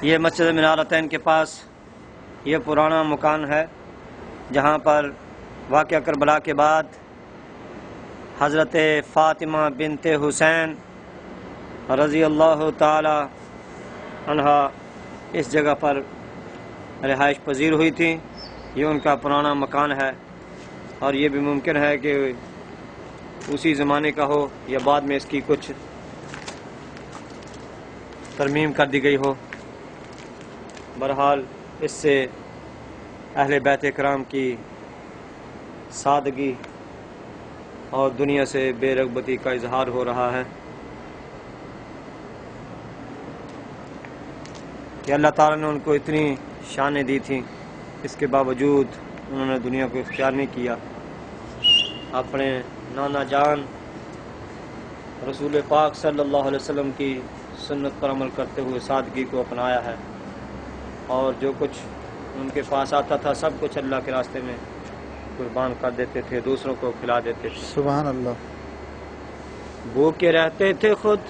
یہ مسجد منارتین کے پاس یہ پرانا مکان ہے جہاں پر واقعہ کربلا کے بعد حضرت فاطمہ بنت حسین رضی اللہ تعالی عنہا اس جگہ پر رہائش پذیر ہوئی تھی۔ یہ ان کا پرانا مکان ہے اور یہ بھی ممکن ہے کہ اسی زمانے کا ہو یا بعد میں اس کی کچھ ترمیم کر دی گئی ہو۔ بہرحال اس سے اہل بیت کرام کی سادگی اور دنیا سے بے رغبتی کا اظہار ہو رہا ہے کہ اللہ تعالیٰ نے ان کو اتنی شانیں دی تھیں، اس کے باوجود انہوں نے دنیا کو اختیار نہیں کیا، اپنے نانا جان رسول پاک صلی اللہ علیہ وسلم کی سنت پر عمل کرتے ہوئے سادگی کو اپنایا ہے، اور جو کچھ ان کے پاس آتا تھا سب کچھ اللہ کے راستے میں قربان کر دیتے تھے، دوسروں کو کھلا دیتے تھے۔ سبحان اللہ۔ بھوکے رہتے تھے خود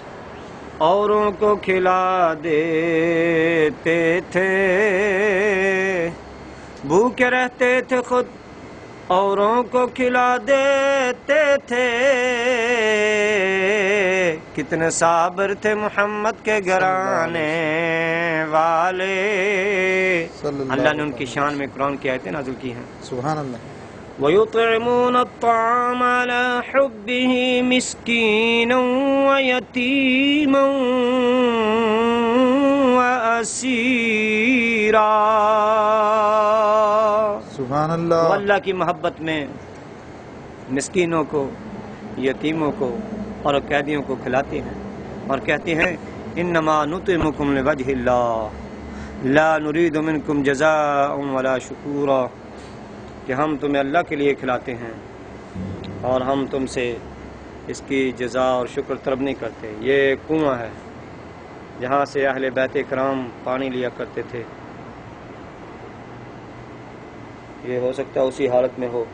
اوروں کو کھلا دیتے تھے، بھوکے رہتے تھے خود اوروں کو کھلا دیتے تھے، کتنے صابر تھے محمد کے گھرانے والے۔ اللہ نے ان کی شان میں قرآن کی آیتیں نازل کی ہیں۔ سبحان اللہ۔ وَيُطْعِمُونَ الطَّعَامَ عَلَى حُبِّهِ مِسْكِينًا وَيَتِيمًا وَأَسِيرًا۔ سبحان اللہ۔ وہ اللہ کی محبت میں مسکینوں کو، یتیموں کو اور قیدیوں کو کھلاتے ہیں اور کہتے ہیں انما نطعمکم لوجہ اللہ لا نرید منکم جزاء ولا شکورا، کہ ہم تمہیں اللہ کے لیے کھلاتے ہیں اور ہم تم سے اس کی جزا اور شکر طلب نہیں کرتے۔ یہ کنواں ہے جہاں سے اہل بیت کرام پانی لیا کرتے تھے، یہ ہو سکتا ہے اسی حالت میں ہو۔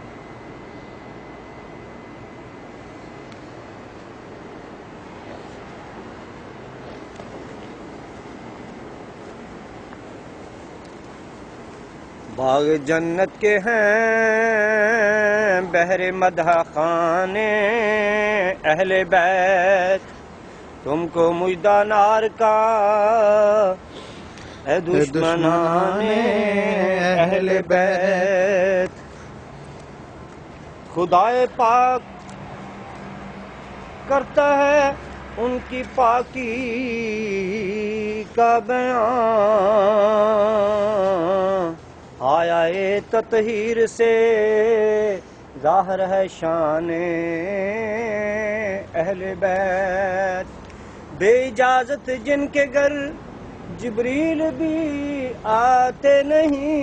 باغ جنت کے ہیں بہر مدح خانے اہل بیت، تم کو مجدہ نار کا اے دشمنان اہل بیت۔ خدائے پاک کرتا ہے ان کی پاکی کا بیان، آیا اے تطہیر سے ظاہر ہے شان اہل بیت۔ بے اجازت جن کے گھر جبریل بھی آتے نہیں،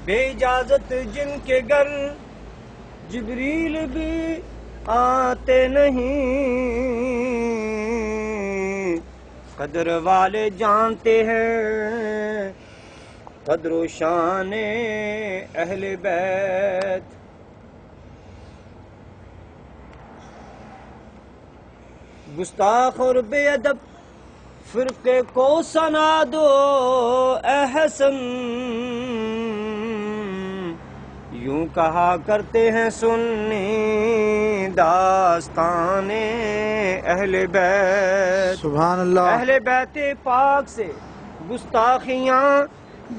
بے اجازت جن کے گھر جبریل بھی آتے نہیں، قدر والے جانتے ہیں قدر و شان اہل بیت۔ گستاخ اور بے ادب فرقے کو سنا دو اے حسن، یوں کہا کرتے ہیں سنی داستان اہل بیت۔ سبحان اللہ۔ اہل بیت پاک سے گستاخیاں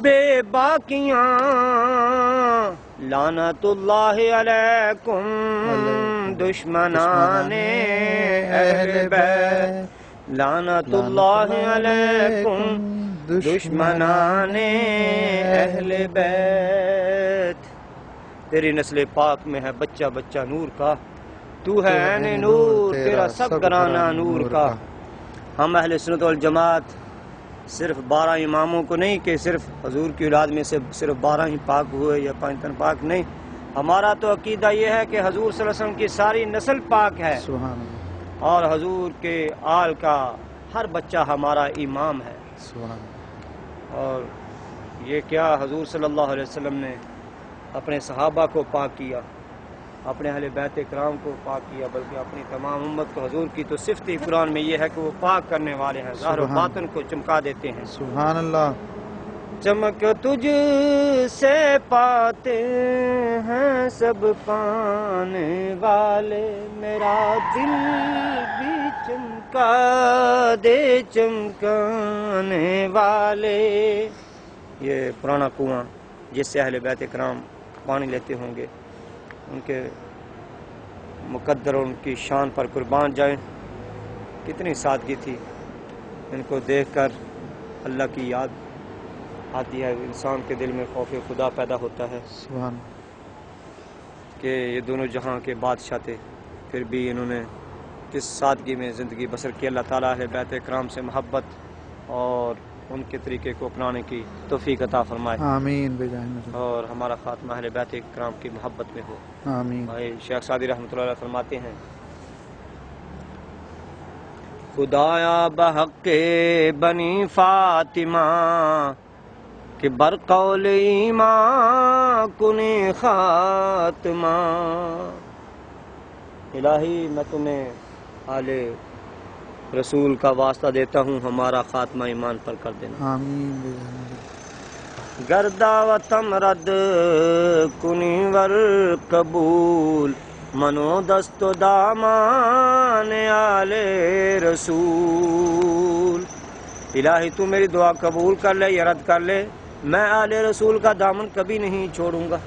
بے باکیاں، لعنت اللہ علیکم دشمنان اہل بیت، لعنت اللہ علیکم دشمنان اہل بیت۔ تیری نسل پاک میں ہے بچہ بچہ نور کا، تو ہے عین نور تیرا سب گھرانہ نور کا۔ ہم اہل سنت والجماعت صرف 12 اماموں کو نہیں کہ صرف حضور کی اولاد میں سے صرف 12 ہی پاک ہوئے یا 5 تن پاک نہیں، ہمارا تو عقیدہ یہ ہے کہ حضور صلی اللہ علیہ وسلم کی ساری نسل پاک ہے، سبحان اللہ۔ اور حضور کے آل کا ہر بچہ ہمارا امام ہے۔ سبحان اللہ۔ اور یہ کیا حضور صلی اللہ علیہ وسلم نے اپنے صحابہ کو پاک کیا، اپنے اہل بیت کرام کو پاک کیا بلکہ اپنی تمام امت کو حضور کی تو صفت ہی قرآن میں یہ ہے کہ وہ پاک کرنے والے ہیں، ظاہر و باطن کو چمکا دیتے ہیں۔ سبحان اللہ۔ چمک تجھ سے پاتے ہیں سب پانے والے، میرا دل بھی چمکا دے چمکانے والے۔ یہ پرانا کنواں جس سے اہل بیت کرام پانی لیتے ہوں گے، ان کے مقدر اور ان کی شان پر قربان جائیں۔ کتنی سادگی تھی، ان کو دیکھ کر اللہ کی یاد آتی ہے، انسان کے دل میں خوف خدا پیدا ہوتا ہے سبحان کہ یہ دونوں جہاں کے بادشاہ تھے، پھر بھی انہوں نے کس سادگی میں زندگی بسر کی۔ اللہ تعالیٰ اہل بیت کرام سے محبت اور ان کے طریقے کو اپنانے کی توفیق عطا فرمائے، آمین بجائے اور ہمارا خاتمہ اہل بیت کرام کی محبت میں ہو۔ آمین۔ بھائی شیخ سعدی رحمۃ اللہ علیہ فرماتے ہیں، خدایا بحق بنی فاطمہ کہ برقول ایمان کنی خاتمہ، الہی میں تمہیں آل رسول کا واسطہ دیتا ہوں، ہمارا خاتمہ ایمان پر کر دینا۔ آمین بجائے گردا و تمرد کنی ور قبول، منو دست و دامان آل رسول، الہی تو میری دعا قبول کر لے یا رد کر لے، میں آل رسول کا دامن کبھی نہیں چھوڑوں گا۔